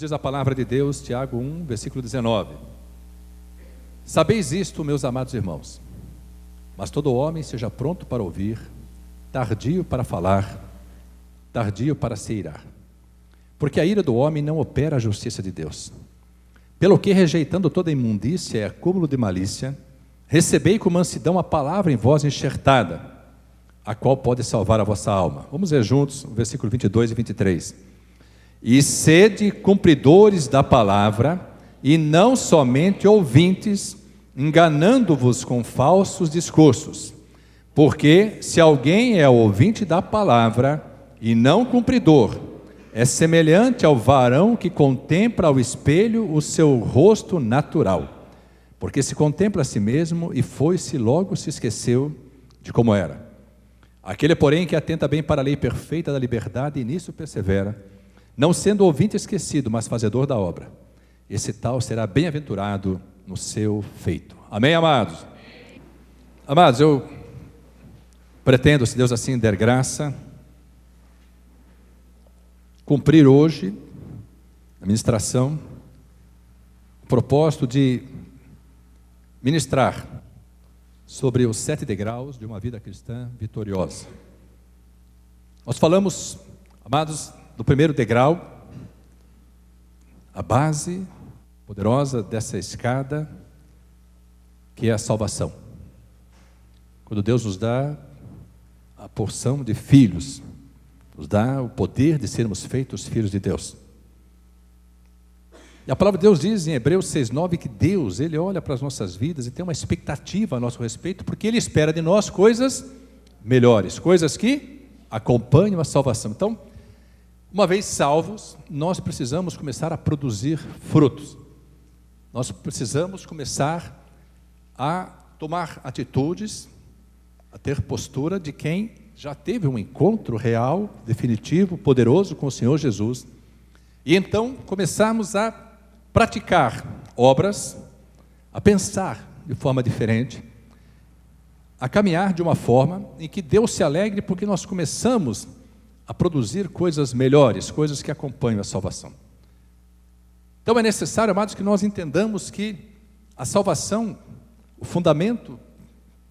diz a palavra de Deus, Tiago 1, versículo 19. Sabeis isto, meus amados irmãos, mas todo homem seja pronto para ouvir, tardio para falar, tardio para se irar. Porque a ira do homem não opera a justiça de Deus. Pelo que, rejeitando toda imundícia e acúmulo de malícia, recebei com mansidão a palavra em vós enxertada, a qual pode salvar a vossa alma. Vamos ver juntos o versículo 22 e 23. E sede cumpridores da palavra, e não somente ouvintes, enganando-vos com falsos discursos. Porque se alguém é ouvinte da palavra e não cumpridor, é semelhante ao varão que contempla ao espelho o seu rosto natural. Porque se contempla a si mesmo e foi-se, logo se esqueceu de como era. Aquele, porém, que atenta bem para a lei perfeita da liberdade e nisso persevera, não sendo ouvinte esquecido, mas fazedor da obra, esse tal será bem-aventurado no seu feito. Amém, amados? Amados, eu pretendo, se Deus assim der graça, cumprir hoje a ministração, o propósito de ministrar sobre os 7 degraus de uma vida cristã vitoriosa. Nós falamos, amados, do primeiro degrau, a base poderosa dessa escada, que é a salvação. Quando Deus nos dá a porção de filhos, nos dá o poder de sermos feitos filhos de Deus. E a palavra de Deus diz em Hebreus 6,9 que Deus, Ele olha para as nossas vidas e tem uma expectativa a nosso respeito, porque Ele espera de nós coisas melhores, coisas que acompanham a salvação. Então, uma vez salvos, nós precisamos começar a produzir frutos. Nós precisamos começar a tomar atitudes, a ter postura de quem já teve um encontro real, definitivo, poderoso com o Senhor Jesus. E então começarmos a praticar obras, a pensar de forma diferente, a caminhar de uma forma em que Deus se alegre porque nós começamos a produzir coisas melhores, coisas que acompanham a salvação. Então é necessário, amados, que nós entendamos que a salvação, o fundamento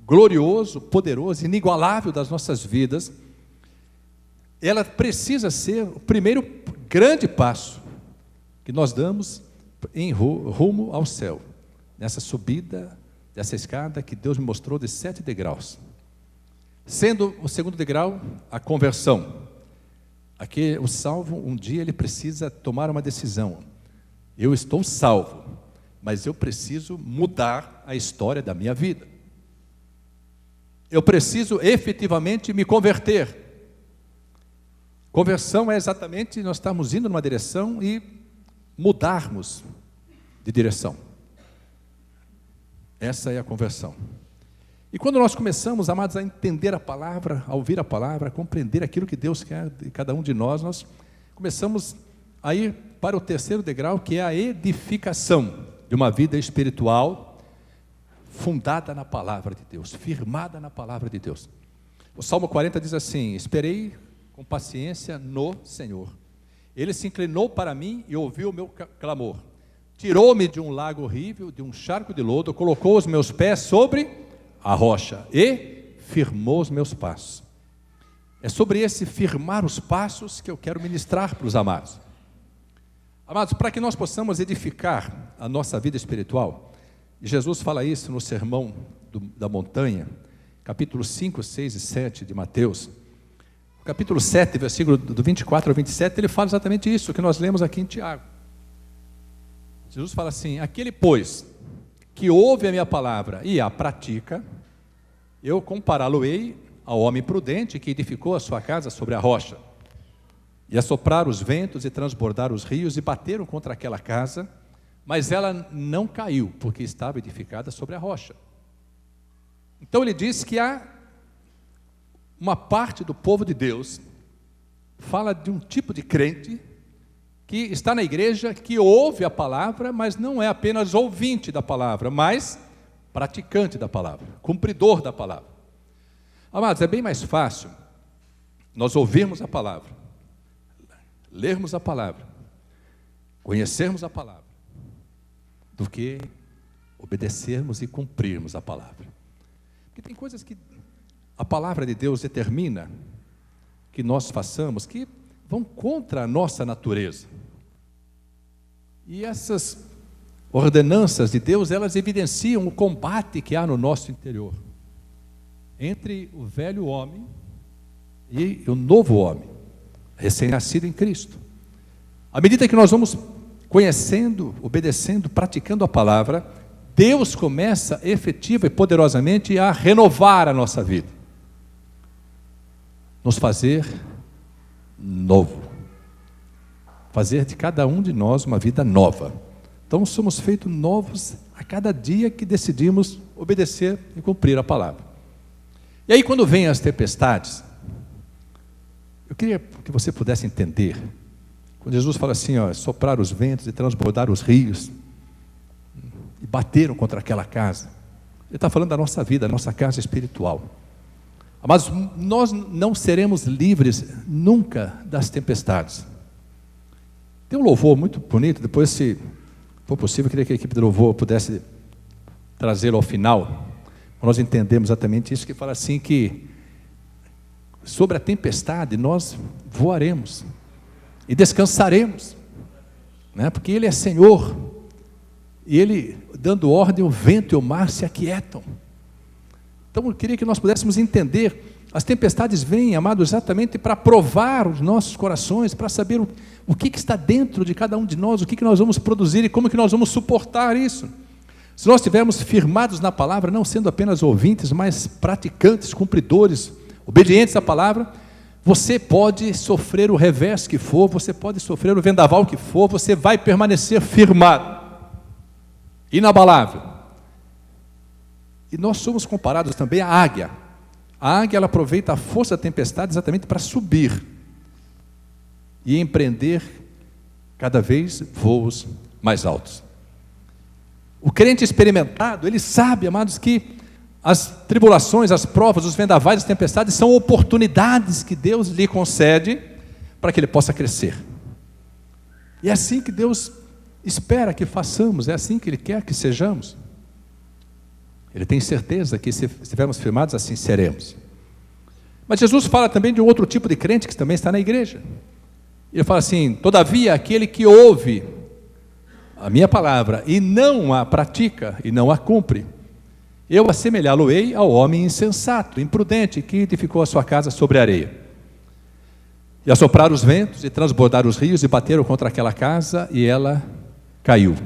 glorioso, poderoso, inigualável das nossas vidas, ela precisa ser o primeiro grande passo que nós damos em rumo ao céu, nessa subida dessa escada que Deus me mostrou de 7 degraus. Sendo o segundo degrau a conversão. Aqui o salvo, um dia ele precisa tomar uma decisão. Eu estou salvo, mas eu preciso mudar a história da minha vida. Eu preciso efetivamente me converter. Conversão é exatamente nós estamos indo numa direção e mudarmos de direção. Essa é a conversão. E quando nós começamos, amados, a entender a palavra, a ouvir a palavra, a compreender aquilo que Deus quer de cada um de nós, nós começamos a ir para o terceiro degrau, que é a edificação de uma vida espiritual fundada na palavra de Deus, firmada na palavra de Deus. O Salmo 40 diz assim: esperei com paciência no Senhor. Ele se inclinou para mim e ouviu o meu clamor. Tirou-me de um lago horrível, de um charco de lodo, colocou os meus pés sobre a rocha e firmou os meus passos. É sobre esse firmar os passos que eu quero ministrar para os amados. Amados, para que nós possamos edificar a nossa vida espiritual, e Jesus fala isso no Sermão da Montanha, capítulo 5, 6 e 7 de Mateus. Capítulo 7, versículo do 24 ao 27, ele fala exatamente isso que nós lemos aqui em Tiago. Jesus fala assim: aquele, pois, que ouve a minha palavra e a pratica, eu compará-lo-ei ao homem prudente que edificou a sua casa sobre a rocha. E assopraram os ventos e transbordaram os rios e bateram contra aquela casa, mas ela não caiu, porque estava edificada sobre a rocha. Então ele diz que há uma parte do povo de Deus, fala de um tipo de crente, que está na igreja, que ouve a palavra, mas não é apenas ouvinte da palavra, mas praticante da palavra, cumpridor da palavra. Amados, é bem mais fácil nós ouvirmos a palavra, lermos a palavra, conhecermos a palavra do que obedecermos e cumprirmos a palavra. Porque tem coisas que a palavra de Deus determina que nós façamos que vão contra a nossa natureza. E essas ordenanças de Deus, elas evidenciam o combate que há no nosso interior entre o velho homem e o novo homem, recém-nascido em Cristo. À medida que nós vamos conhecendo, obedecendo, praticando a palavra, Deus começa efetiva e poderosamente a renovar a nossa vida, nos fazer novo, fazer de cada um de nós uma vida nova. Então somos feitos novos a cada dia que decidimos obedecer e cumprir a palavra. E aí, quando vêm as tempestades, eu queria que você pudesse entender, quando Jesus fala assim, soprar os ventos e transbordar os rios, e bateram contra aquela casa, ele está falando da nossa vida, da nossa casa espiritual. Mas nós não seremos livres nunca das tempestades. Tem um louvor muito bonito, depois, se for possível, eu queria que a equipe de louvor pudesse trazê-lo ao final. Nós entendemos exatamente isso, que fala assim que sobre a tempestade nós voaremos e descansaremos, né? Porque Ele é Senhor, e Ele, dando ordem, o vento e o mar se aquietam. Então eu queria que nós pudéssemos entender, as tempestades vêm, amados, exatamente para provar os nossos corações, para saber o que está dentro de cada um de nós, o que nós vamos produzir e como que nós vamos suportar isso. Se nós estivermos firmados na palavra, não sendo apenas ouvintes, mas praticantes, cumpridores, obedientes à palavra, você pode sofrer o revés que for, você pode sofrer o vendaval que for, você vai permanecer firmado, inabalável. E nós somos comparados também à águia. A águia, ela aproveita a força da tempestade exatamente para subir e empreender cada vez voos mais altos. O crente experimentado, ele sabe, amados, que as tribulações, as provas, os vendavais, as tempestades são oportunidades que Deus lhe concede para que ele possa crescer. E é assim que Deus espera que façamos, é assim que Ele quer que sejamos. Ele tem certeza que se estivermos firmados, assim seremos. Mas Jesus fala também de um outro tipo de crente que também está na igreja. Ele fala assim: todavia, aquele que ouve a minha palavra e não a pratica e não a cumpre, eu assemelhá-lo-ei ao homem insensato, imprudente, que edificou a sua casa sobre a areia. E assopraram os ventos e transbordaram os rios e bateram contra aquela casa e ela caiu.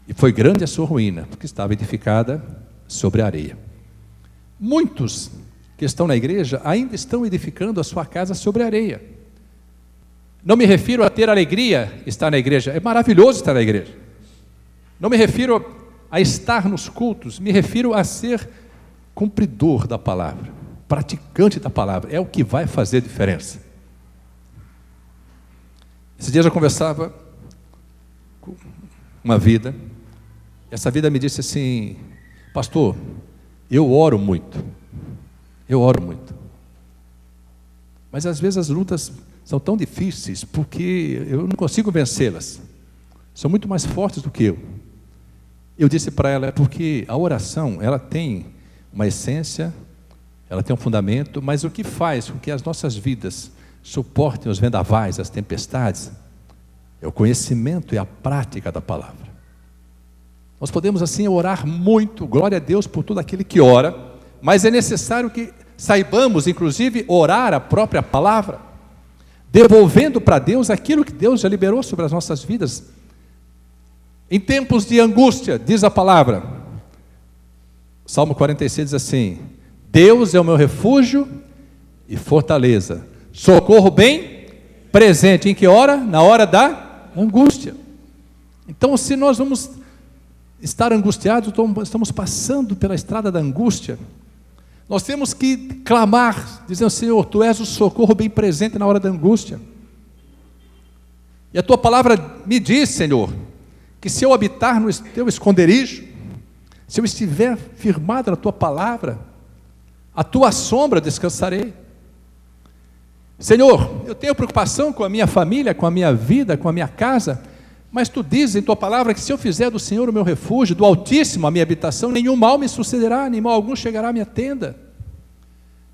E foi grande a sua ruína, porque estava edificada sobre a areia. Muitos que estão na igreja ainda estão edificando a sua casa sobre a areia. Não me refiro a ter alegria estar na igreja, é maravilhoso estar na igreja. Não me refiro a estar nos cultos, me refiro a ser cumpridor da palavra, praticante da palavra, é o que vai fazer diferença. Esses dias eu conversava com uma vida, essa vida me disse assim: pastor, eu oro muito, mas às vezes as lutas são tão difíceis porque eu não consigo vencê-las, são muito mais fortes do que eu. Eu disse para ela: é porque a oração, ela tem uma essência, ela tem um fundamento, mas o que faz com que as nossas vidas suportem os vendavais, as tempestades, é o conhecimento e a prática da palavra. Nós podemos assim orar muito, glória a Deus por todo aquele que ora, mas é necessário que saibamos, inclusive, orar a própria palavra, devolvendo para Deus aquilo que Deus já liberou sobre as nossas vidas. Em tempos de angústia, diz a palavra, Salmo 46 diz assim: Deus é o meu refúgio e fortaleza, socorro bem presente. Em que hora? Na hora da angústia. Então, se nós vamos estar angustiados, estamos passando pela estrada da angústia, nós temos que clamar, dizendo: Senhor, Tu és o socorro bem presente na hora da angústia. E a Tua palavra me diz, Senhor, que se eu habitar no Teu esconderijo, se eu estiver firmado na Tua palavra, a Tua sombra descansarei. Senhor, eu tenho preocupação com a minha família, com a minha vida, com a minha casa, Mas tu dizes em tua palavra que se eu fizer do Senhor o meu refúgio, do Altíssimo a minha habitação, nenhum mal me sucederá, nem mal algum chegará à minha tenda.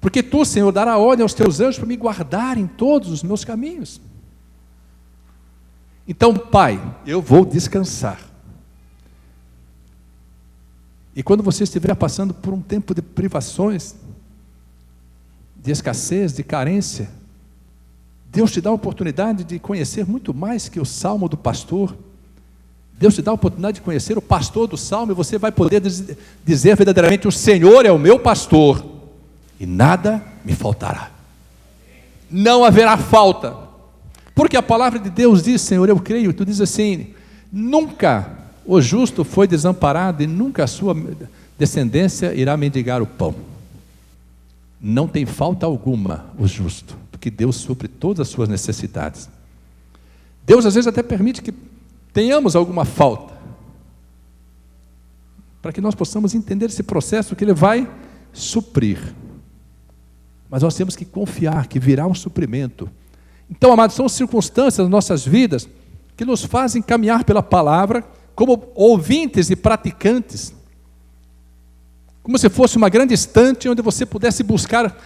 Porque tu, Senhor, dará ordem aos teus anjos para me guardar em todos os meus caminhos. Então, Pai, eu vou descansar. E quando você estiver passando por um tempo de privações, de escassez, de carência, Deus te dá a oportunidade de conhecer muito mais que o Salmo do pastor. Deus te dá a oportunidade de conhecer o pastor do Salmo, e você vai poder dizer verdadeiramente: o Senhor é o meu pastor, e nada me faltará. Não haverá falta, porque a palavra de Deus diz, Senhor, eu creio, tu diz assim: nunca o justo foi desamparado, e nunca a sua descendência irá mendigar o pão. Não tem falta alguma o justo, porque Deus supre todas as suas necessidades. Deus às vezes até permite que tenhamos alguma falta, para que nós possamos entender esse processo que Ele vai suprir. Mas nós temos que confiar que virá um suprimento. Então, amados, são circunstâncias nas nossas vidas que nos fazem caminhar pela palavra como ouvintes e praticantes, como se fosse uma grande estante onde você pudesse buscar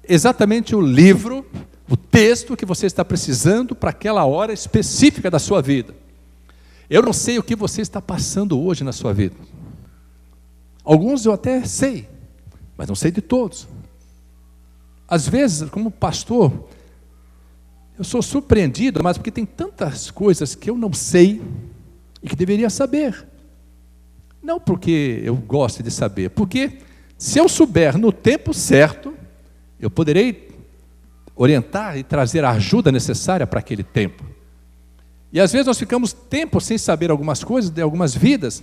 exatamente o livro, o texto que você está precisando para aquela hora específica da sua vida. Eu não sei o que você está passando hoje na sua vida. Alguns eu até sei, mas não sei de todos. Às vezes, como pastor, eu sou surpreendido, mas porque tem tantas coisas que eu não sei e que deveria saber. Não porque eu gosto de saber, porque se eu souber no tempo certo, eu poderei orientar e trazer a ajuda necessária para aquele tempo. E às vezes nós ficamos tempo sem saber algumas coisas de algumas vidas,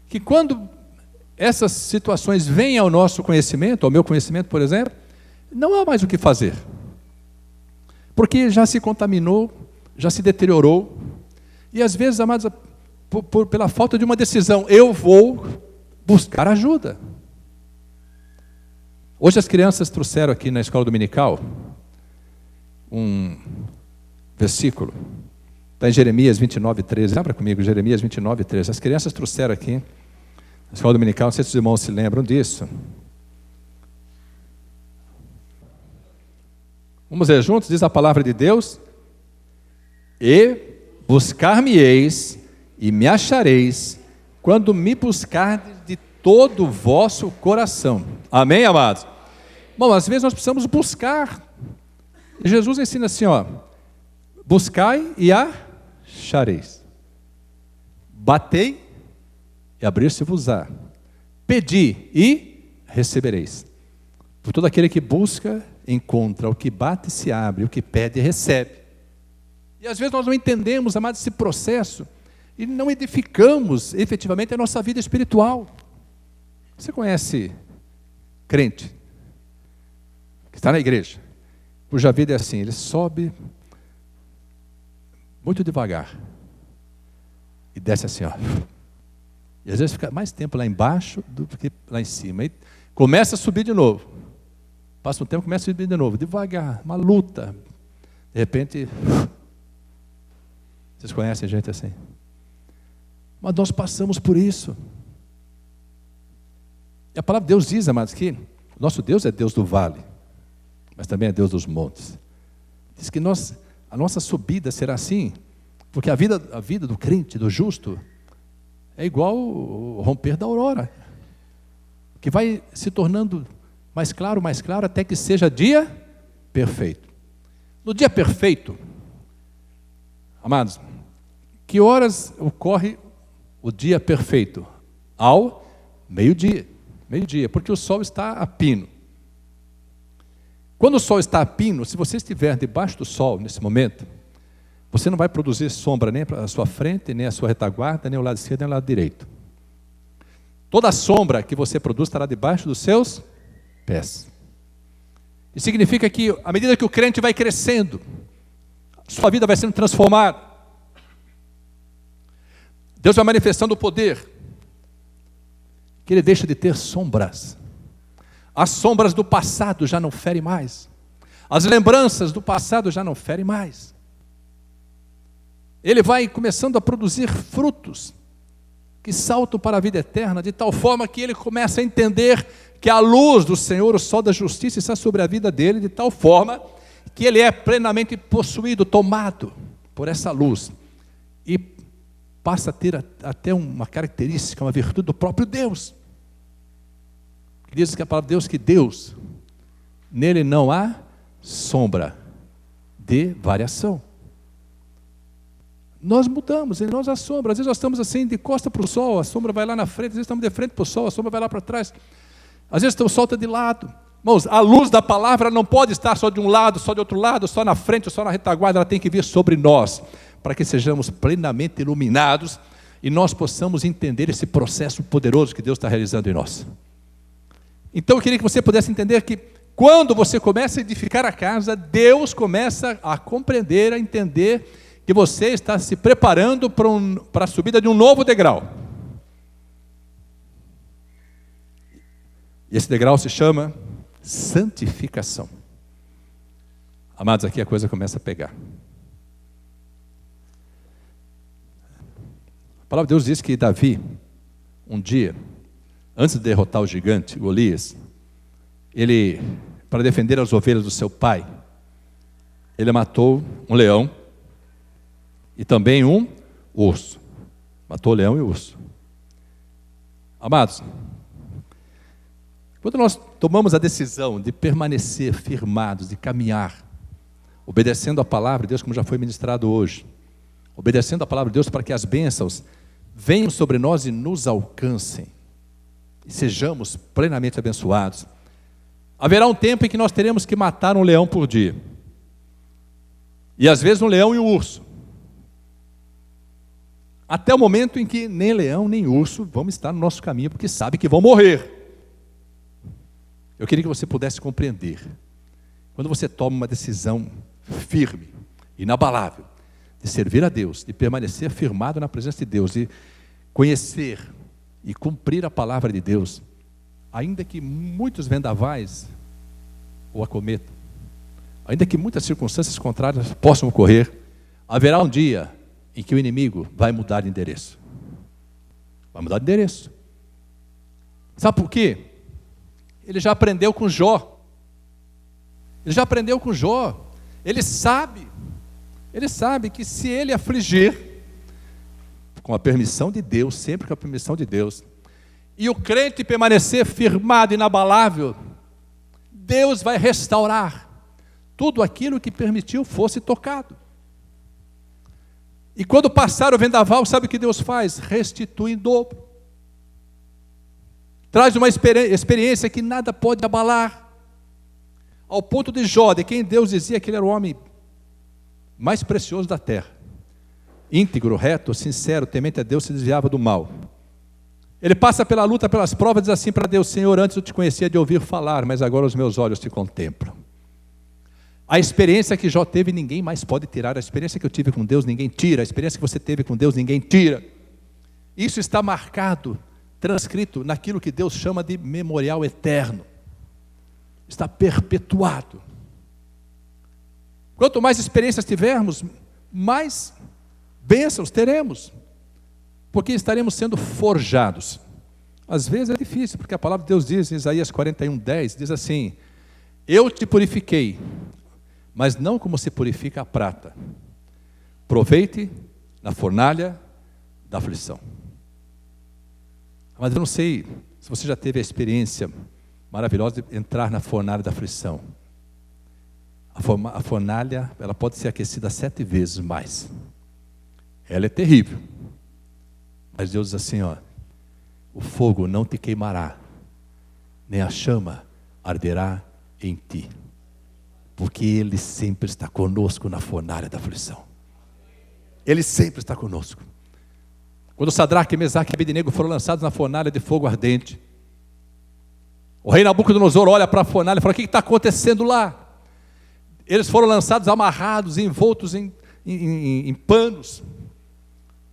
que quando essas situações vêm ao nosso conhecimento, ao meu conhecimento, por exemplo, não há mais o que fazer. Porque já se contaminou, já se deteriorou, e às vezes, amados, pela falta de uma decisão, eu vou buscar ajuda. Hoje as crianças trouxeram aqui na escola dominical um versículo, está em Jeremias 29:13, abra comigo, Jeremias 29:13, as crianças trouxeram aqui, na escola dominical, não sei se os irmãos se lembram disso. Vamos ler juntos, diz a palavra de Deus: e buscar-me-eis, e me achareis, quando me buscardes de todo o vosso coração. Amém, amados? Bom, às vezes nós precisamos buscar. Jesus ensina assim, ó: buscai e achareis, batei e abrir-se-vos-á, pedi e recebereis. Por todo aquele que busca, encontra, o que bate se abre, o que pede recebe. E às vezes nós não entendemos, amados, esse processo, e não edificamos efetivamente a nossa vida espiritual. Você conhece crente que está na igreja, cuja vida é assim, ele sobe muito devagar e desce assim, ó. E às vezes fica mais tempo lá embaixo do que lá em cima. E começa a subir de novo. Passa um tempo, começa a subir de novo, devagar, uma luta. De repente, vocês conhecem gente assim? Mas nós passamos por isso. E a palavra de Deus diz, amados, que o nosso Deus é Deus do vale, mas também é Deus dos montes. Diz que a nossa subida será assim, porque a vida do crente, do justo, é igual o romper da aurora, que vai se tornando mais claro, até que seja dia perfeito. No dia perfeito, amados, que horas ocorre o dia perfeito? Ao meio-dia, porque o sol está a pino. Quando o sol está a pino, se você estiver debaixo do sol nesse momento, você não vai produzir sombra nem para a sua frente, nem a sua retaguarda, nem o lado esquerdo, nem o lado direito. Toda a sombra que você produz estará debaixo dos seus pés. Isso significa que, à medida que o crente vai crescendo, sua vida vai sendo transformada. Deus vai manifestando o poder, que ele deixa de ter sombras. As sombras do passado já não ferem mais. As lembranças do passado já não ferem mais. ele vai começando a produzir frutos que saltam para a vida eterna, de tal forma que ele começa a entender que a luz do Senhor, o sol da justiça, está sobre a vida dele, de tal forma que ele é plenamente possuído, tomado por essa luz, e passa a ter até uma característica, uma virtude do próprio Deus. Diz que a palavra de Deus, que Deus, nele não há sombra de variação. Nós mudamos, em nós há sombra. Às vezes nós estamos assim, de costa para o sol, a sombra vai lá na frente, às vezes estamos de frente para o sol, a sombra vai lá para trás. Às vezes o sol está de lado. Irmãos, a luz da palavra não pode estar só de um lado, só de outro lado, só na frente, só na retaguarda, ela tem que vir sobre nós, para que sejamos plenamente iluminados e nós possamos entender esse processo poderoso que Deus está realizando em nós. Então eu queria que você pudesse entender que quando você começa a edificar a casa, Deus começa a compreender, a entender que você está se preparando para a subida de um novo degrau. E esse degrau se chama santificação. Amados, aqui a coisa começa a pegar. A palavra de Deus diz que Davi, um dia, antes de derrotar o gigante, Golias, ele, para defender as ovelhas do seu pai, ele matou um leão e também um urso. Matou o leão e o urso. Amados, quando nós tomamos a decisão de permanecer firmados, de caminhar, obedecendo a palavra de Deus, como já foi ministrado hoje, obedecendo a palavra de Deus para que as bênçãos venham sobre nós e nos alcancem, e sejamos plenamente abençoados, haverá um tempo em que nós teremos que matar um leão por dia, e às vezes um leão e um urso, até o momento em que nem leão nem urso vão estar no nosso caminho, porque sabem que vão morrer. Eu queria que você pudesse compreender, quando você toma uma decisão firme, inabalável, de servir a Deus, de permanecer firmado na presença de Deus, de conhecer e cumprir a palavra de Deus, ainda que muitos vendavais o acometam, ainda que muitas circunstâncias contrárias possam ocorrer, haverá um dia em que o inimigo vai mudar de endereço. Vai mudar de endereço. Sabe por quê? Ele já aprendeu com Jó. Ele já aprendeu com Jó. Ele sabe que se ele afligir, com a permissão de Deus, sempre com a permissão de Deus, e o crente permanecer firmado, inabalável, Deus vai restaurar tudo aquilo que permitiu fosse tocado. E quando passar o vendaval, sabe o que Deus faz? Restitui em dobro. Traz uma experiência que nada pode abalar. Ao ponto de Jó, de quem Deus dizia que ele era o homem mais precioso da terra. Íntegro, reto, sincero, temente a Deus, se desviava do mal. Ele passa pela luta, pelas provas, diz assim para Deus: Senhor, antes eu te conhecia de ouvir falar, mas agora os meus olhos te contemplam. A experiência que Jó teve, ninguém mais pode tirar. A experiência que eu tive com Deus, ninguém tira. A experiência que você teve com Deus, ninguém tira. Isso está marcado, transcrito naquilo que Deus chama de memorial eterno. Está perpetuado. Quanto mais experiências tivermos, mais bênçãos teremos, porque estaremos sendo forjados. Às vezes é difícil, porque a palavra de Deus diz em Isaías 41:10, diz assim: eu te purifiquei, mas não como se purifica a prata. Proveite na fornalha da aflição. Mas eu não sei se você já teve a experiência maravilhosa de entrar na fornalha da aflição. A fornalha, ela pode ser aquecida 7 vezes mais. Ela é terrível. Mas Deus diz assim, ó: o fogo não te queimará, nem a chama arderá em ti, porque Ele sempre está conosco na fornalha da aflição. Ele sempre está conosco. Quando Sadraque, Mesaque e Abednego foram lançados na fornalha de fogo ardente, o rei Nabucodonosor olha para a fornalha e fala: o que está acontecendo lá? Eles foram lançados amarrados, envoltos em panos,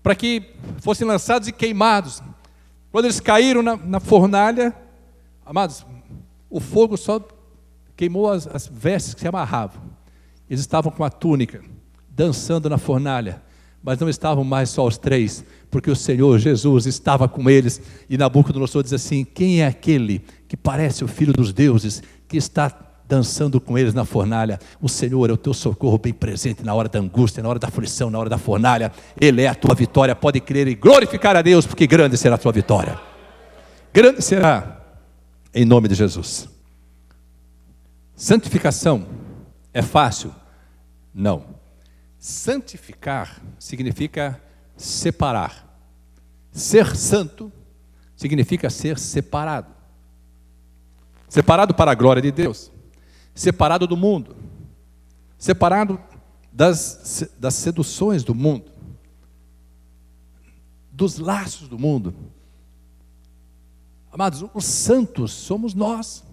para que fossem lançados e queimados. Quando eles caíram na fornalha, amados, o fogo só queimou as vestes que se amarravam. Eles estavam com a túnica, dançando na fornalha, Mas não estavam mais só os 3, porque o Senhor Jesus estava com eles. E Nabucodonosor diz assim: quem é aquele que parece o Filho dos deuses, que está dançando com eles na fornalha? O Senhor é o teu socorro bem presente na hora da angústia, na hora da aflição, na hora da fornalha. Ele é a tua vitória. Pode crer e glorificar a Deus, porque grande será a tua vitória. Grande será, em nome de Jesus. Santificação é fácil? Não. Santificar significa separar. Ser santo significa ser separado. Separado para a glória de Deus. Separado do mundo. Separado das seduções do mundo. Dos laços do mundo. Amados, os santos somos nós.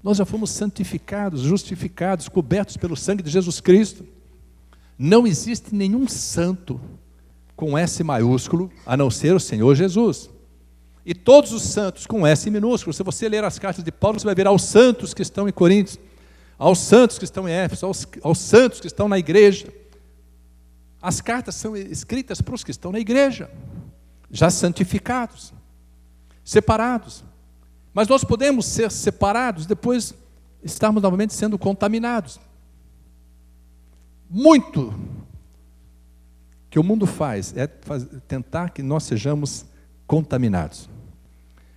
Nós já fomos santificados, justificados, cobertos pelo sangue de Jesus Cristo. Não existe nenhum santo com S maiúsculo, a não ser o Senhor Jesus. E todos os santos com S minúsculo. Se você ler as cartas de Paulo, você vai ver aos santos que estão em Coríntios, aos santos que estão em Éfeso, aos santos que estão na igreja. As cartas são escritas para os que estão na igreja, já santificados, separados. Mas nós podemos ser separados, depois estarmos novamente sendo contaminados. Muito que o mundo faz é tentar que nós sejamos contaminados.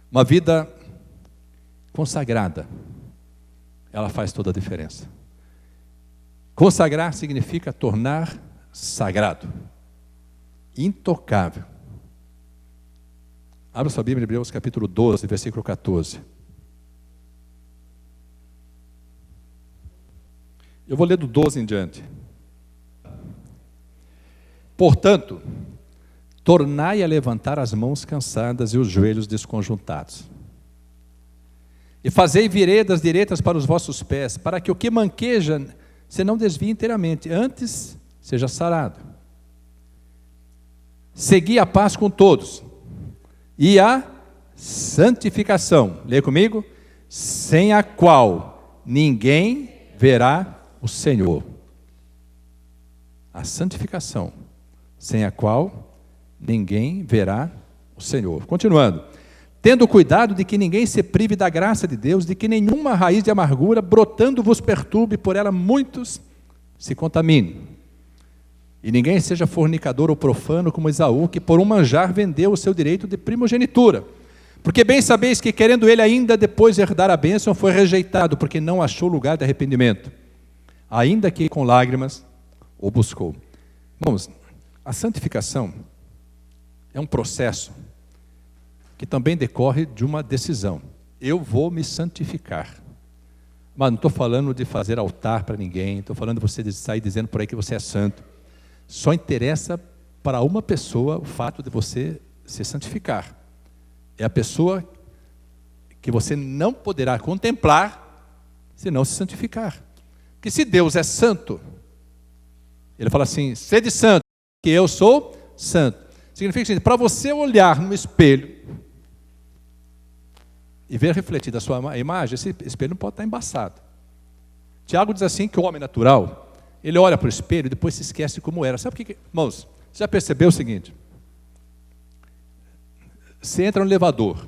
Uma vida consagrada, ela faz toda a diferença. Consagrar significa tornar sagrado, intocável. Abra sua Bíblia em Hebreus capítulo 12, versículo 14. Eu vou ler do 12 em diante. Portanto, tornai a levantar as mãos cansadas e os joelhos desconjuntados. E fazei veredas direitas para os vossos pés, para que o que manqueja se não desvie inteiramente, antes seja sarado. Segui a paz com todos, e a santificação, leia comigo, sem a qual ninguém verá o Senhor. A santificação, sem a qual ninguém verá o Senhor. Continuando. Tendo cuidado de que ninguém se prive da graça de Deus, de que nenhuma raiz de amargura brotando vos perturbe, por ela muitos se contaminem. E ninguém seja fornicador ou profano como Esaú, que por um manjar vendeu o seu direito de primogenitura. Porque bem sabeis que, querendo ele ainda depois herdar a bênção, foi rejeitado, porque não achou lugar de arrependimento, ainda que com lágrimas o buscou. Irmãos, a santificação é um processo que também decorre de uma decisão. Eu vou me santificar. Mas não estou falando de fazer altar para ninguém, estou falando de você sair dizendo por aí que você é santo. Só interessa para uma pessoa o fato de você se santificar. É a pessoa que você não poderá contemplar se não se santificar. Porque se Deus é santo, Ele fala assim, sede santo, que eu sou santo. Significa que para você olhar no espelho e ver refletida a sua imagem, esse espelho não pode estar embaçado. Tiago diz assim que o homem natural, ele olha para o espelho e depois se esquece como era. Sabe o que, irmãos, você já percebeu o seguinte? Você entra no elevador.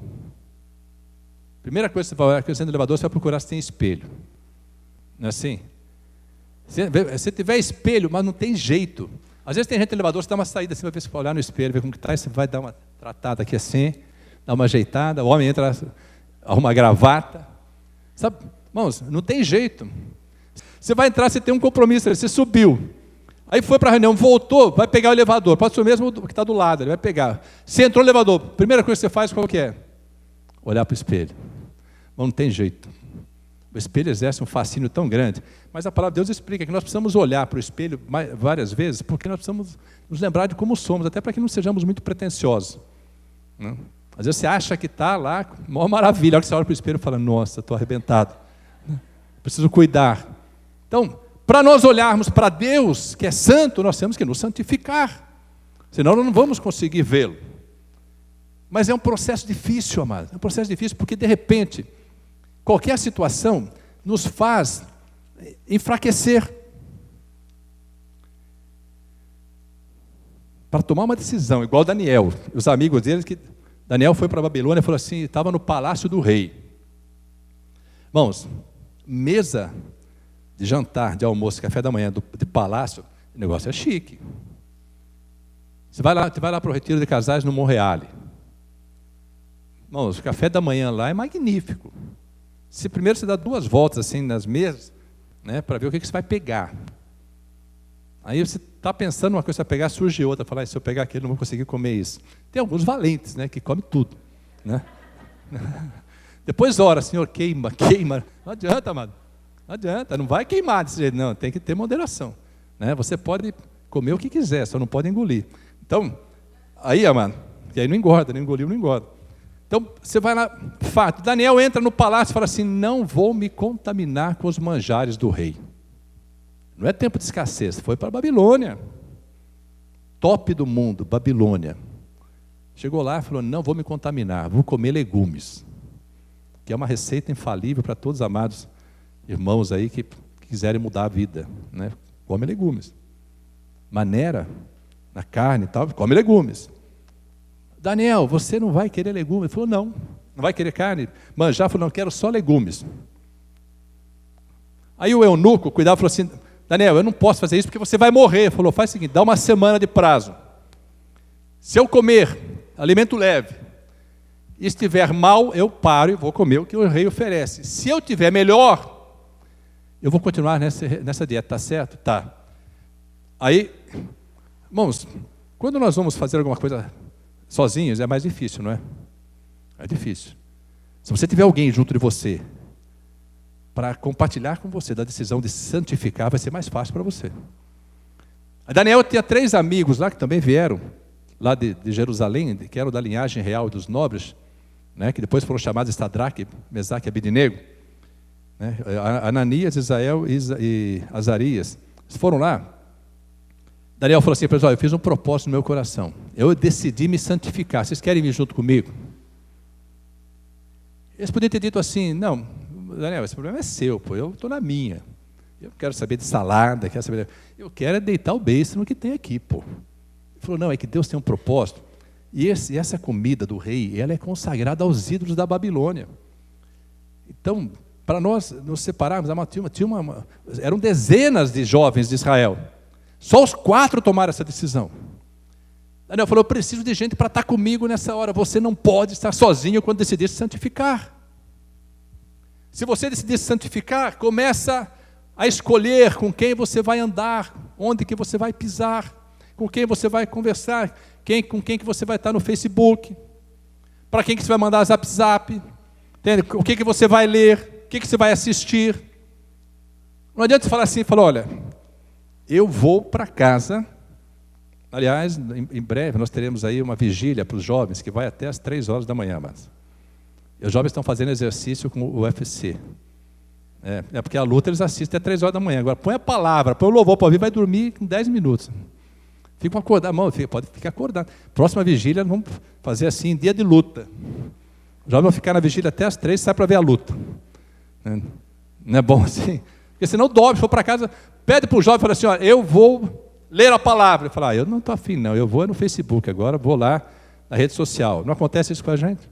Primeira coisa que você vai fazer no elevador, você vai procurar se tem espelho. Não é assim? Se tiver espelho, mas não tem jeito. Às vezes tem gente no elevador, você dá uma saída assim, vai ver se vai olhar no espelho, ver como que está, e você vai dar uma tratada aqui assim, dá uma ajeitada, o homem entra, arruma a gravata. Sabe, irmãos, não tem jeito. Você vai entrar, você tem um compromisso, você subiu. Aí foi para a reunião, voltou, vai pegar o elevador. Pode ser o mesmo que está do lado, ele vai pegar. Você entrou no elevador, primeira coisa que você faz, qual que é? Olhar para o espelho. Mas não tem jeito. O espelho exerce um fascínio tão grande. Mas a palavra de Deus explica que nós precisamos olhar para o espelho várias vezes, porque nós precisamos nos lembrar de como somos, até para que não sejamos muito pretensiosos. Não? Às vezes você acha que está lá, uma maravilha. A hora que você olha para o espelho e fala, nossa, estou arrebentado. Preciso cuidar. Então, para nós olharmos para Deus, que é santo, nós temos que nos santificar. Senão nós não vamos conseguir vê-lo. Mas é um processo difícil, amado. É um processo difícil porque, de repente, qualquer situação nos faz enfraquecer. para tomar uma decisão, igual Daniel. Os amigos deles, que Daniel foi para a Babilônia e falou assim, estava no palácio do rei. Irmãos, mesa de jantar, de almoço, café da manhã, de palácio, o negócio é chique. Você vai lá para o retiro de casais no Monreale. Irmãos, o café da manhã lá é magnífico. Primeiro você dá 2 voltas assim nas mesas, né, para ver o que você vai pegar. Aí você está pensando uma coisa, você vai pegar, surge outra, falar, se eu pegar aquilo, não vou conseguir comer isso. Tem alguns valentes, né, que comem tudo, né? Depois ora, Senhor, queima. Não adianta, amado. Não adianta, não vai queimar desse jeito, não. Tem que ter moderação, né? Você pode comer o que quiser, só não pode engolir. Então, aí, amado, e aí não engorda, não engoliu, não engorda. Então, você vai lá, fato, Daniel entra no palácio e fala assim, não vou me contaminar com os manjares do rei. Não é tempo de escassez, foi para a Babilônia. Top do mundo, Babilônia. Chegou lá e falou, não vou me contaminar, vou comer legumes. Que é uma receita infalível para todos os amados irmãos aí que quiserem mudar a vida, né? Come legumes. Maneira na carne e tal, come legumes. Daniel, você não vai querer legumes? Ele falou, não vai querer carne? Manjar, falou, não, quero só legumes. Aí o eunuco cuidava e falou assim, Daniel, eu não posso fazer isso porque você vai morrer. Ele falou, faz o seguinte, dá 1 semana de prazo. Se eu comer alimento leve, e estiver mal, eu paro e vou comer o que o rei oferece. Se eu tiver melhor, eu vou continuar nessa dieta, tá certo? Tá. Aí, irmãos, quando nós vamos fazer alguma coisa sozinhos, é mais difícil, não é? É difícil. Se você tiver alguém junto de você, para compartilhar com você da decisão de santificar, vai ser mais fácil para você. A Daniel tinha 3 amigos lá, que também vieram, lá de Jerusalém, que eram da linhagem real dos nobres, né, que depois foram chamados Sadraque, Mesaque e Abednego, né, Ananias, Isael e Azarias. Eles foram lá. Daniel falou assim, pessoal, eu fiz um propósito no meu coração. Eu decidi me santificar. Vocês querem vir junto comigo? Eles podiam ter dito assim, não, Daniel, esse problema é seu, pô, eu estou na minha. Eu quero saber de salada, eu quero é deitar o beiço no que tem aqui, pô. Ele falou, não, é que Deus tem um propósito. E essa comida do rei, ela é consagrada aos ídolos da Babilônia. Então, para nós nos separarmos, eram dezenas de jovens de Israel. Só os 4 tomaram essa decisão. Daniel falou, eu preciso de gente para estar comigo nessa hora. Você não pode estar sozinho quando decidir se santificar. Se você decidir se santificar, começa a escolher com quem você vai andar, onde que você vai pisar, com quem você vai conversar, com quem que você vai estar no Facebook, para quem que você vai mandar zap, entende? O que você vai ler, o que você vai assistir. Não adianta você falar assim, olha, eu vou para casa. Aliás, em breve nós teremos aí uma vigília para os jovens, que vai até às 3 horas da manhã, mas os jovens estão fazendo exercício com o UFC. É porque a luta eles assistem até 3 horas da manhã. Agora põe a palavra, põe o louvor para ouvir, vai dormir em 10 minutos. Fica acordado, pode ficar acordado. Próxima vigília, vamos fazer assim, dia de luta. Os jovens vão ficar na vigília até às 3, sai para ver a luta. Não é bom assim? Porque senão dorme, se for para casa, pede para o jovem e fala assim, ó, eu vou ler a palavra. Ele fala, eu não estou afim não, eu vou no Facebook agora, vou lá na rede social. Não acontece isso com a gente?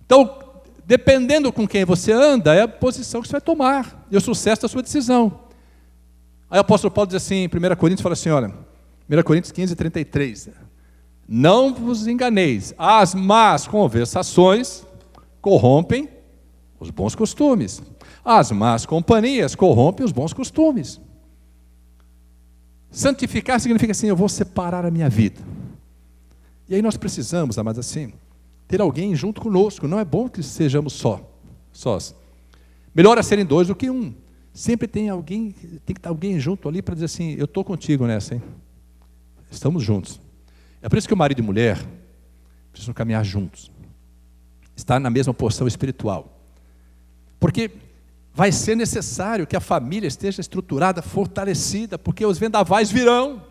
Então, dependendo com quem você anda, é a posição que você vai tomar, e o sucesso da sua decisão. Aí o apóstolo Paulo diz assim, em 1 Coríntios, fala assim, olha, 1 Coríntios 15, 33, não vos enganeis, as más conversações corrompem os bons costumes, as más companhias corrompem os bons costumes. Santificar significa assim, eu vou separar a minha vida. E aí nós precisamos, amados, assim, ter alguém junto conosco. Não é bom que sejamos sós. Melhor é serem 2 do que 1. Sempre tem que estar alguém junto ali para dizer assim, eu estou contigo nessa, hein? Estamos juntos. É por isso que o marido e mulher precisam caminhar juntos. Estar na mesma porção espiritual. Porque vai ser necessário que a família esteja estruturada, fortalecida, porque os vendavais virão.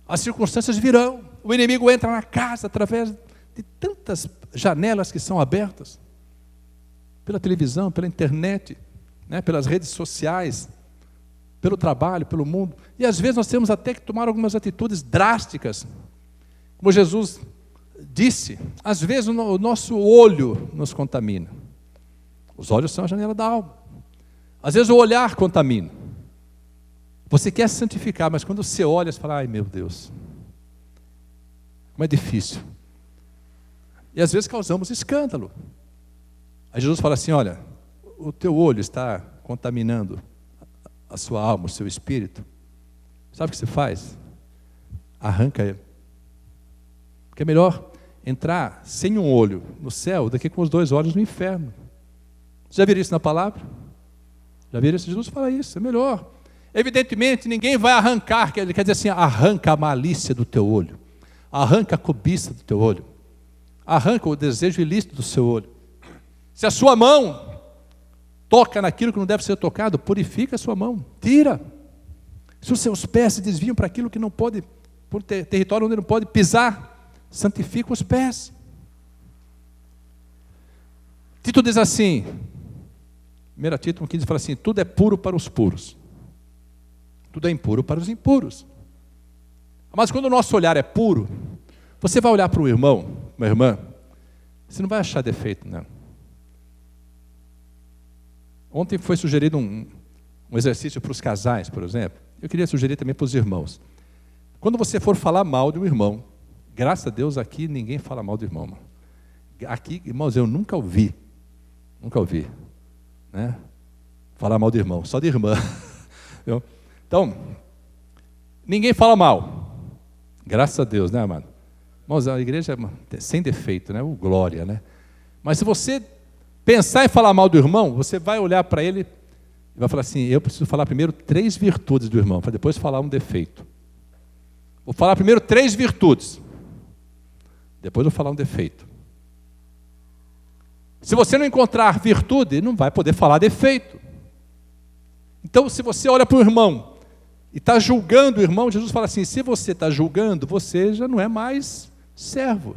As circunstâncias virão. O inimigo entra na casa através de tantas janelas que são abertas, pela televisão, pela internet, né, pelas redes sociais. pelo trabalho, pelo mundo. E às vezes nós temos até que tomar algumas atitudes drásticas. Como Jesus disse, às vezes o nosso olho nos contamina. Os olhos são a janela da alma. Às vezes o olhar contamina. Você quer se santificar, mas quando você olha, você fala, ai meu Deus, como é difícil. E às vezes causamos escândalo. Aí Jesus fala assim, olha, o teu olho está contaminando a sua alma, o seu espírito. Sabe o que você faz? Arranca ele. Porque é melhor entrar sem um olho no céu do que com os 2 olhos no inferno. Já viram isso na palavra? Já viram isso? Jesus fala isso, é melhor. Evidentemente, ninguém vai arrancar, ele quer dizer assim, arranca a malícia do teu olho, arranca a cobiça do teu olho, arranca o desejo ilícito do seu olho. Se a sua mão toca naquilo que não deve ser tocado, purifica a sua mão, tira. Se os seus pés se desviam para aquilo que não pode, por território onde não pode pisar, santifica os pés. Tito diz assim, 1 Tito 1,15 fala assim, tudo é puro para os puros, tudo é impuro para os impuros. Mas quando o nosso olhar é puro, você vai olhar para um irmão, uma irmã, você não vai achar defeito, não. Ontem foi sugerido um exercício para os casais, por exemplo. Eu queria sugerir também para os irmãos. Quando você for falar mal de um irmão, graças a Deus aqui ninguém fala mal do irmão. Irmão. Aqui, irmãos, eu nunca ouvi, né? Falar mal de irmão, só de irmã. Então, ninguém fala mal. Graças a Deus, né, amado? Irmãos, a igreja é sem defeito, né? O glória, né? Mas se você pensar em falar mal do irmão, você vai olhar para ele e vai falar assim, eu preciso falar primeiro 3 virtudes do irmão, para depois falar um defeito. Vou falar primeiro 3 virtudes, depois vou falar um defeito. Se você não encontrar virtude, não vai poder falar defeito. Então, se você olha para o irmão e está julgando o irmão, Jesus fala assim, se você está julgando, você já não é mais servo.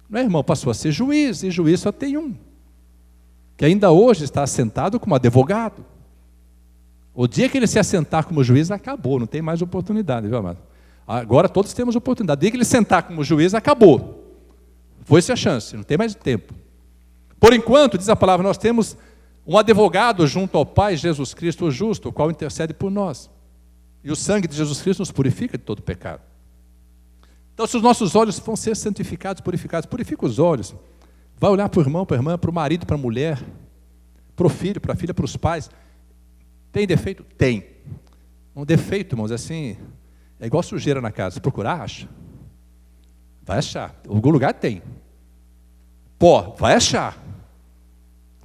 Não é, irmão? Passou a ser juiz, e juiz só tem um, que ainda hoje está assentado como advogado. O dia que ele se assentar como juiz, acabou, não tem mais oportunidade, viu, amado? Agora todos temos oportunidade. O dia que ele sentar como juiz, acabou. Foi-se a chance, não tem mais tempo. Por enquanto, diz a palavra, nós temos um advogado junto ao Pai, Jesus Cristo, o justo, o qual intercede por nós. E o sangue de Jesus Cristo nos purifica de todo pecado. Então, se os nossos olhos vão ser santificados, purificados, purifica os olhos. Vai olhar para o irmão, para a irmã, para o marido, para a mulher, para o filho, para a filha, para os pais. Tem defeito? Tem. Um defeito, irmãos, é assim, é igual sujeira na casa. Se procurar, acha. Vai achar. Em algum lugar tem. Pó, vai achar.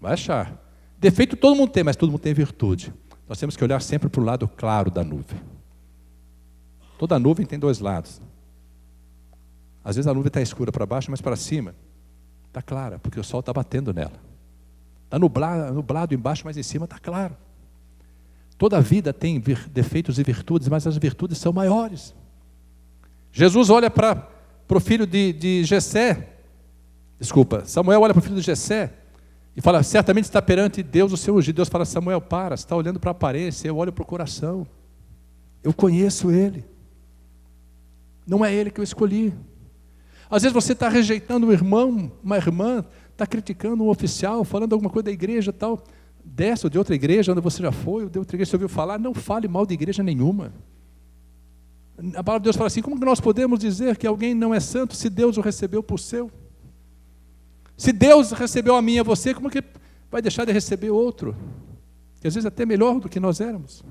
Vai achar. Defeito todo mundo tem, mas todo mundo tem virtude. Nós temos que olhar sempre para o lado claro da nuvem. Toda nuvem tem 2 lados. Às vezes a nuvem está escura para baixo, mas para cima está clara, porque o sol está batendo nela. Está nublado embaixo, mas em cima está claro. Toda a vida tem defeitos e virtudes, mas as virtudes são maiores. Jesus olha para o filho de Jessé, Samuel olha para o filho de Jessé e fala, certamente está perante Deus o seu ungido. Deus fala, Samuel, para, você está olhando para a aparência, eu olho para o coração. Eu conheço ele. Não é ele que eu escolhi. Às vezes você está rejeitando um irmão, uma irmã, está criticando um oficial, falando alguma coisa da igreja tal, dessa ou de outra igreja, onde você já foi, ou de outra igreja você ouviu falar, não fale mal de igreja nenhuma. A palavra de Deus fala assim, como que nós podemos dizer que alguém não é santo se Deus o recebeu por seu? Se Deus recebeu a mim e a você, como que vai deixar de receber outro? Que às vezes até melhor do que nós éramos.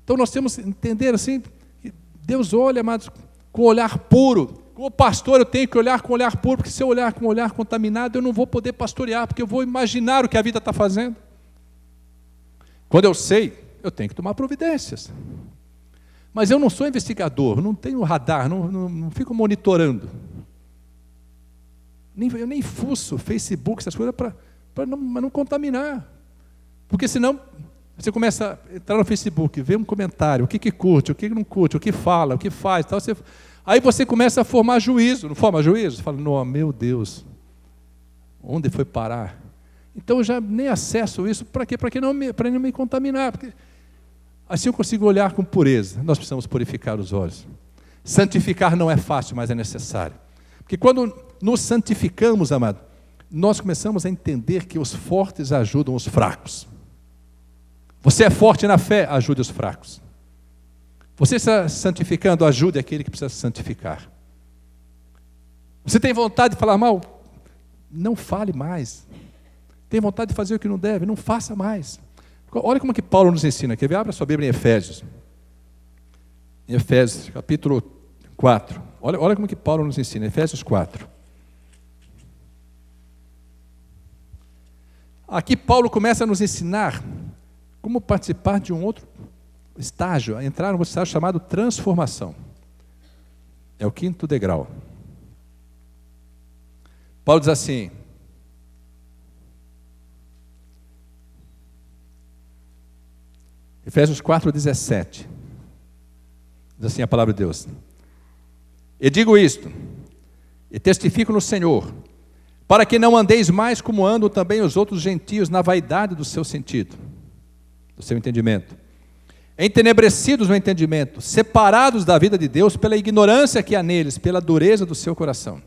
Então nós temos que entender assim, que Deus olha, amados, com olhar puro. Como pastor eu tenho que olhar com olhar puro, porque se eu olhar com olhar contaminado, eu não vou poder pastorear, porque eu vou imaginar o que a vida está fazendo. Quando eu sei, eu tenho que tomar providências. Mas eu não sou investigador, não tenho radar, não fico monitorando. Eu nem fuço Facebook, essas coisas, para não contaminar. Porque senão, você começa a entrar no Facebook, ver um comentário, o que curte, o que não curte, o que fala, o que faz, tal, aí você começa a formar juízo, não forma juízo? Você fala, não, meu Deus, onde foi parar Então eu já nem acesso isso, para quê? Para não me contaminar, porque assim eu consigo olhar com pureza. Nós precisamos purificar os olhos. Santificar não é fácil, mas é necessário. Porque quando nos santificamos, amado, nós começamos a entender que os fortes ajudam os fracos. Você é forte na fé, ajude os fracos. Você está santificando, ajude aquele que precisa se santificar. Você tem vontade de falar mal? Não fale mais. Tem vontade de fazer o que não deve? Não faça mais. Olha como que Paulo nos ensina. Quer ver? Abra sua Bíblia em Efésios. Em Efésios, capítulo 4. Olha como que Paulo nos ensina. Efésios 4. Aqui Paulo começa a nos ensinar como participar de um outro estágio, a entrar num estágio chamado transformação. É o 5º degrau. Paulo diz assim: Efésios 4:17. Diz assim a palavra de Deus: E digo isto, e testifico no Senhor, para que não andeis mais como andam também os outros gentios na vaidade do seu sentido, do seu entendimento, entenebrecidos no entendimento, separados da vida de Deus pela ignorância que há neles, pela dureza do seu coração,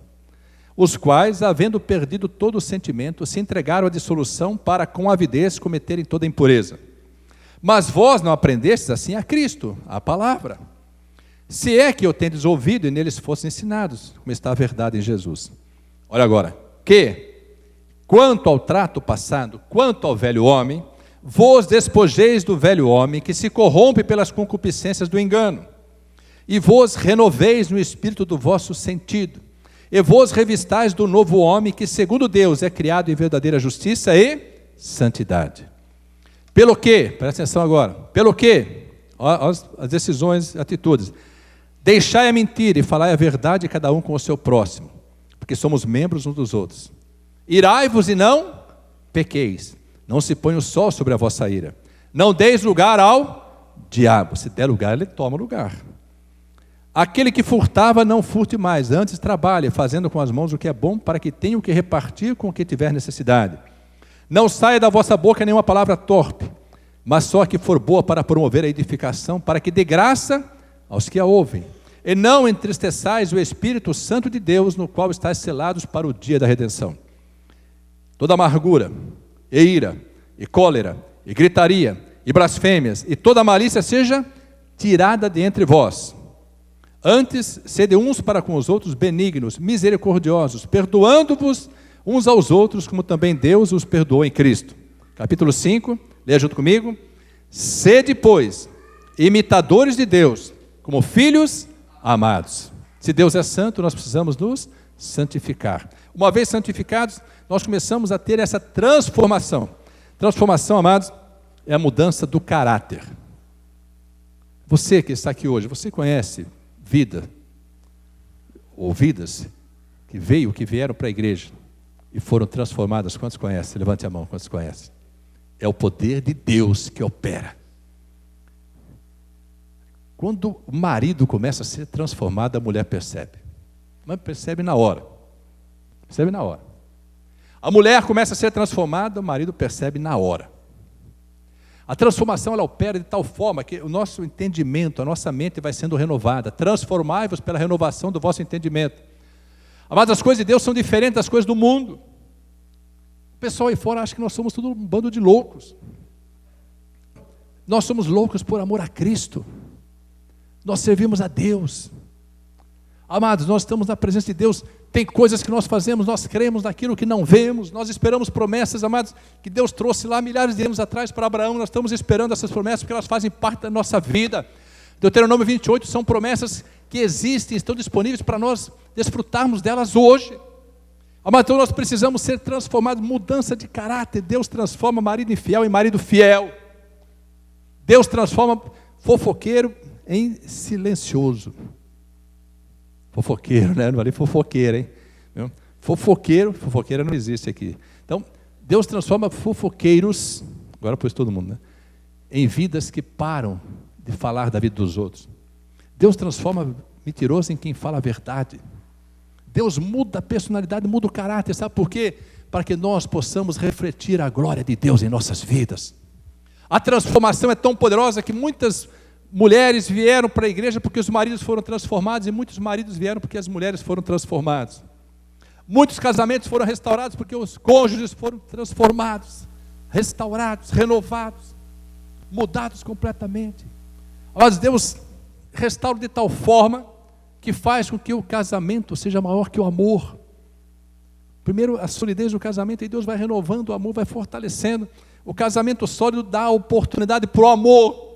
os quais, havendo perdido todo o sentimento, se entregaram à dissolução para com avidez cometerem toda impureza. Mas vós não aprendestes assim a Cristo, a palavra, se é que o tendes ouvido e neles fostes ensinados, como está a verdade em Jesus. Olha agora, que, quanto ao trato passado, quanto ao velho homem, vos despojeis do velho homem, que se corrompe pelas concupiscências do engano, e vos renoveis no espírito do vosso sentido, e vos revistais do novo homem, que segundo Deus é criado em verdadeira justiça e santidade. Pelo que, presta atenção agora, pelo que, as decisões, atitudes, deixai a mentira e falai a verdade cada um com o seu próximo, porque somos membros uns dos outros. Irai-vos e não pequeis, não se põe o sol sobre a vossa ira, não deis lugar ao diabo, se der lugar ele toma lugar. Aquele que furtava não furte mais, antes trabalhe, fazendo com as mãos o que é bom, para que tenha o que repartir com o que tiver necessidade. Não saia da vossa boca nenhuma palavra torpe, mas só a que for boa para promover a edificação, para que dê graça aos que a ouvem. E não entristeçais o Espírito Santo de Deus, no qual estáis selados para o dia da redenção. Toda amargura, e ira, e cólera, e gritaria, e blasfêmias, e toda malícia seja tirada de entre vós. Antes, sede uns para com os outros benignos, misericordiosos, perdoando-vos uns aos outros, como também Deus os perdoou em Cristo. Capítulo 5, leia junto comigo. Sede, pois, imitadores de Deus, como filhos amados. Se Deus é santo, nós precisamos nos santificar. Uma vez santificados, nós começamos a ter essa transformação. Transformação, amados, é a mudança do caráter. Você que está aqui hoje, você conhece vida, ou vidas, que vieram para a igreja e foram transformadas? Quantos conhecem? Levante a mão, quantos conhecem? É o poder de Deus que opera. Quando o marido começa a ser transformado, a mulher percebe. Mas percebe na hora. Percebe na hora. A mulher começa a ser transformada, o marido percebe na hora. A transformação ela opera de tal forma que o nosso entendimento, a nossa mente vai sendo renovada. Transformai-vos pela renovação do vosso entendimento. Mas as coisas de Deus são diferentes das coisas do mundo. O pessoal aí fora acha que nós somos tudo um bando de loucos. Nós somos loucos por amor a Cristo. Nós servimos a Deus. Amados, nós estamos na presença de Deus. Tem coisas que nós fazemos, nós cremos naquilo que não vemos. Nós esperamos promessas, amados, que Deus trouxe lá milhares de anos atrás para Abraão. Nós estamos esperando essas promessas porque elas fazem parte da nossa vida. Deuteronômio 28 são promessas que existem, estão disponíveis para nós desfrutarmos delas hoje. Amados, então nós precisamos ser transformados, mudança de caráter. Deus transforma marido infiel em marido fiel. Deus transforma fofoqueiro em silencioso. Fofoqueiro, né? Não falei fofoqueira, hein? Fofoqueira não existe aqui. Então, Deus transforma fofoqueiros, agora pôs todo mundo, né? Em vidas que param de falar da vida dos outros. Deus transforma mentiroso em quem fala a verdade. Deus muda a personalidade, muda o caráter, sabe por quê? para que nós possamos refletir a glória de Deus em nossas vidas. A transformação é tão poderosa que muitas mulheres vieram para a igreja porque os maridos foram transformados, e muitos maridos vieram porque as mulheres foram transformadas. Muitos casamentos foram restaurados porque os cônjuges foram transformados, restaurados, renovados, mudados completamente. Mas Deus restaura de tal forma que faz com que o casamento seja maior que o amor. Primeiro a solidez do casamento, e Deus vai renovando o amor, vai fortalecendo. O casamento sólido dá oportunidade para o amor.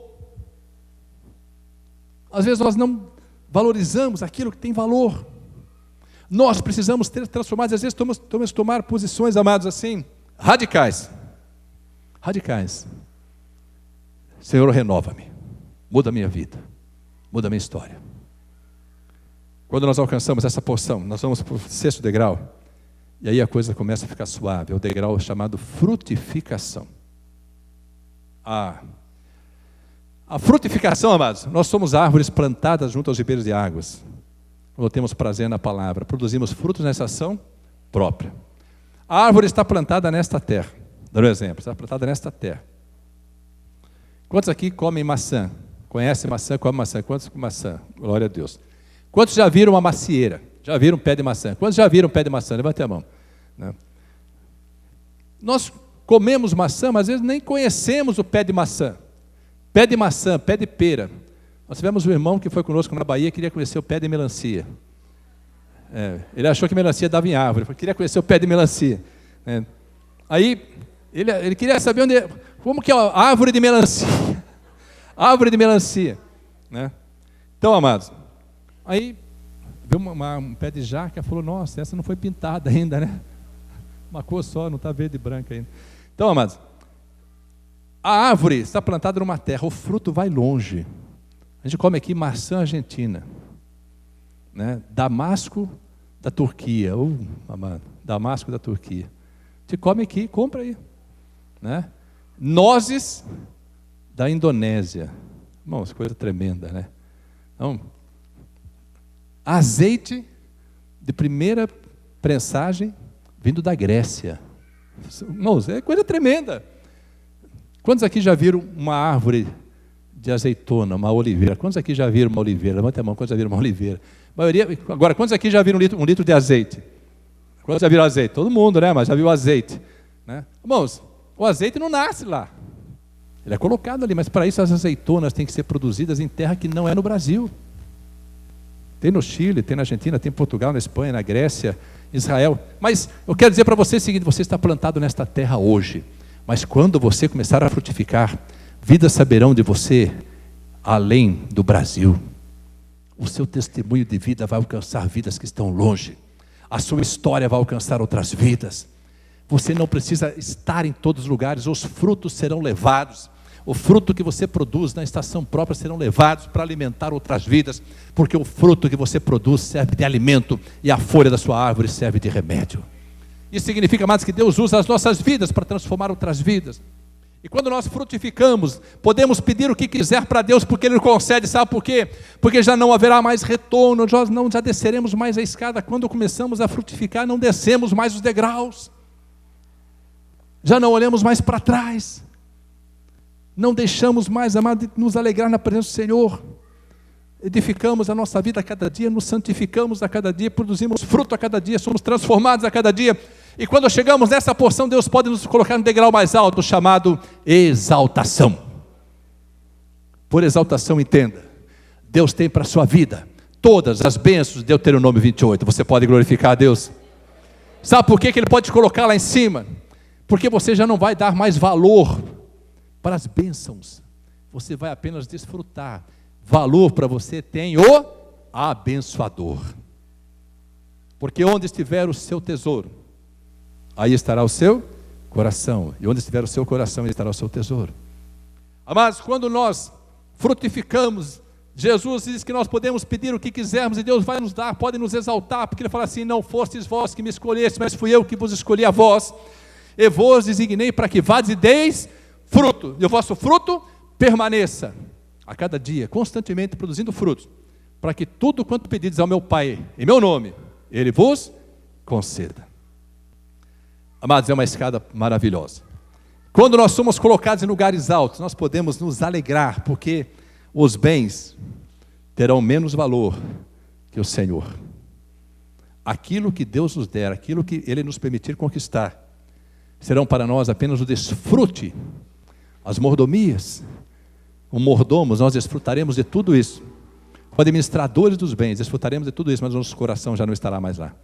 Às vezes nós não valorizamos aquilo que tem valor. Nós precisamos ter transformados, às vezes tomamos tomar posições, amados, assim, radicais. Radicais. Senhor, renova-me, muda a minha vida, muda a minha história. Quando nós alcançamos essa porção, nós vamos para o 6º degrau, e aí a coisa começa a ficar suave. É o degrau chamado frutificação. A frutificação, amados, nós somos árvores plantadas junto aos ribeiros de águas. Quando temos prazer na palavra, produzimos frutos nessa ação própria. A árvore está plantada nesta terra. Dando um exemplo, está plantada nesta terra. Quantos aqui comem maçã? Conhecem maçã, comem maçã? Quantos comem maçã? Glória a Deus. Quantos já viram uma macieira? Já viram um pé de maçã? Quantos já viram um pé de maçã? Levante a mão. Nós comemos maçã, mas às vezes nem conhecemos o pé de maçã. Pé de maçã, pé de pera. Nós tivemos um irmão que foi conosco na Bahia, queria conhecer o pé de melancia. Ele achou que melancia dava em árvore, queria conhecer o pé de melancia. Aí, ele queria saber como que é a árvore de melancia. Árvore de melancia. Então, amados, aí viu um pé de jaca, falou, nossa, essa não foi pintada ainda, né? Uma cor só, não está verde e branca ainda. Então, amados, a árvore está plantada numa terra, o fruto vai longe. A gente come aqui maçã argentina, Damasco da Turquia, amado, Damasco da Turquia. A gente come aqui, compra aí, Nozes da Indonésia. Irmãos, coisa tremenda, né? Então, azeite de primeira prensagem vindo da Grécia. Irmãos, é coisa tremenda. Quantos aqui já viram uma árvore de azeitona, uma oliveira? Quantos aqui já viram uma oliveira? Levanta a mão, quantos já viram uma oliveira? Agora, quantos aqui já viram um litro de azeite? Quantos já viram azeite? Todo mundo, né? Mas já viu azeite. Irmãos, o azeite não nasce lá. Ele é colocado ali, mas para isso as azeitonas têm que ser produzidas em terra que não é no Brasil. Tem no Chile, tem na Argentina, tem em Portugal, na Espanha, na Grécia, Israel. Mas eu quero dizer para você o seguinte: você está plantado nesta terra hoje, mas quando você começar a frutificar, vidas saberão de você além do Brasil. O seu testemunho de vida vai alcançar vidas que estão longe. A sua história vai alcançar outras vidas. Você não precisa estar em todos os lugares, os frutos serão levados. O fruto que você produz na estação própria serão levados para alimentar outras vidas, porque o fruto que você produz serve de alimento e a folha da sua árvore serve de remédio. Isso significa, amados, que Deus usa as nossas vidas para transformar outras vidas. E quando nós frutificamos, podemos pedir o que quiser para Deus, porque Ele concede. Sabe por quê? Porque já não haverá mais retorno, nós não já desceremos mais a escada. Quando começamos a frutificar, não descemos mais os degraus, já não olhamos mais para trás, não deixamos mais, amado, de nos alegrar na presença do Senhor. Edificamos a nossa vida a cada dia, nos santificamos a cada dia, produzimos fruto a cada dia, somos transformados a cada dia. E quando chegamos nessa porção, Deus pode nos colocar no degrau mais alto, chamado exaltação. Por exaltação, entenda, Deus tem para a sua vida todas as bênçãos de Deuteronômio 28. Você pode glorificar a Deus. Sabe por que Ele pode te colocar lá em cima? Porque você já não vai dar mais valor para as bênçãos, você vai apenas desfrutar. Valor para você tem o abençoador. Porque onde estiver o seu tesouro, aí estará o seu coração. E onde estiver o seu coração, aí estará o seu tesouro. Amados, quando nós frutificamos, Jesus diz que nós podemos pedir o que quisermos e Deus vai nos dar, pode nos exaltar, porque Ele fala assim: não fostes vós que me escolheste, mas fui eu que vos escolhi a vós, e vos designei para que vades e deis fruto, e o vosso fruto permaneça a cada dia, constantemente produzindo frutos, para que tudo quanto pedides ao meu Pai, em meu nome, Ele vos conceda. Amados, é uma escada maravilhosa. Quando nós somos colocados em lugares altos, nós podemos nos alegrar, porque os bens terão menos valor que o Senhor. Aquilo que Deus nos der, aquilo que Ele nos permitir conquistar, serão para nós apenas o desfrute, as mordomias, como mordomos, nós desfrutaremos de tudo isso. Como administradores dos bens, desfrutaremos de tudo isso, mas o nosso coração já não estará mais lá.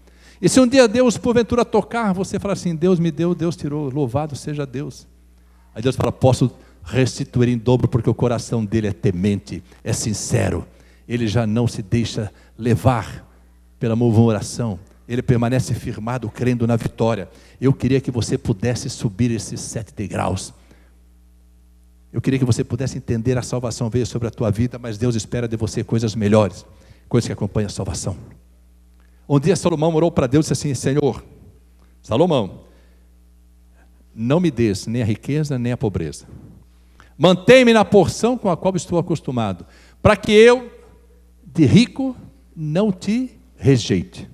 E se um dia Deus, porventura, tocar, você falar assim, Deus me deu, Deus tirou, louvado seja Deus. Aí Deus fala, posso restituir em dobro, porque o coração dele é temente, é sincero. Ele já não se deixa levar pela murmuração. Ele permanece firmado, crendo na vitória. Eu queria que você pudesse subir esses 7 degraus. Eu queria que você pudesse entender, a salvação veio sobre a tua vida, mas Deus espera de você coisas melhores, coisas que acompanham a salvação. Um dia Salomão orou para Deus e disse assim, Senhor, Salomão, não me des nem a riqueza nem a pobreza. Mantém-me na porção com a qual estou acostumado, para que eu, de rico, não te rejeite,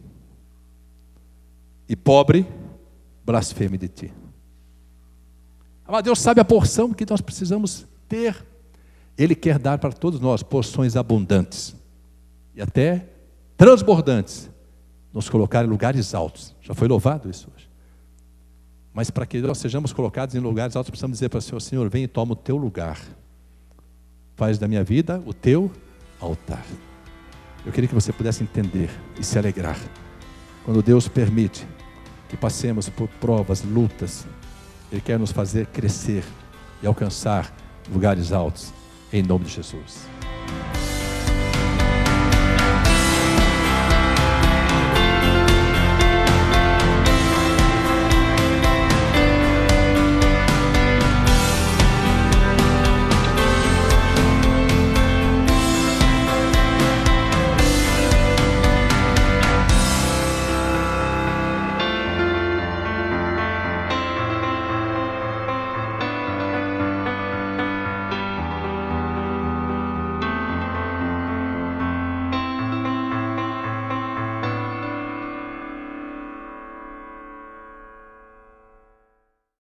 e pobre, blasfeme de ti. Mas Deus sabe a porção que nós precisamos ter. Ele quer dar para todos nós porções abundantes, e até transbordantes, nos colocar em lugares altos. Já foi louvado isso hoje. Mas para que nós sejamos colocados em lugares altos, precisamos dizer para o Senhor, Senhor, vem e toma o teu lugar. Faz da minha vida o teu altar. Eu queria que você pudesse entender e se alegrar. Quando Deus permite que passemos por provas, lutas, Ele quer nos fazer crescer e alcançar lugares altos, em nome de Jesus.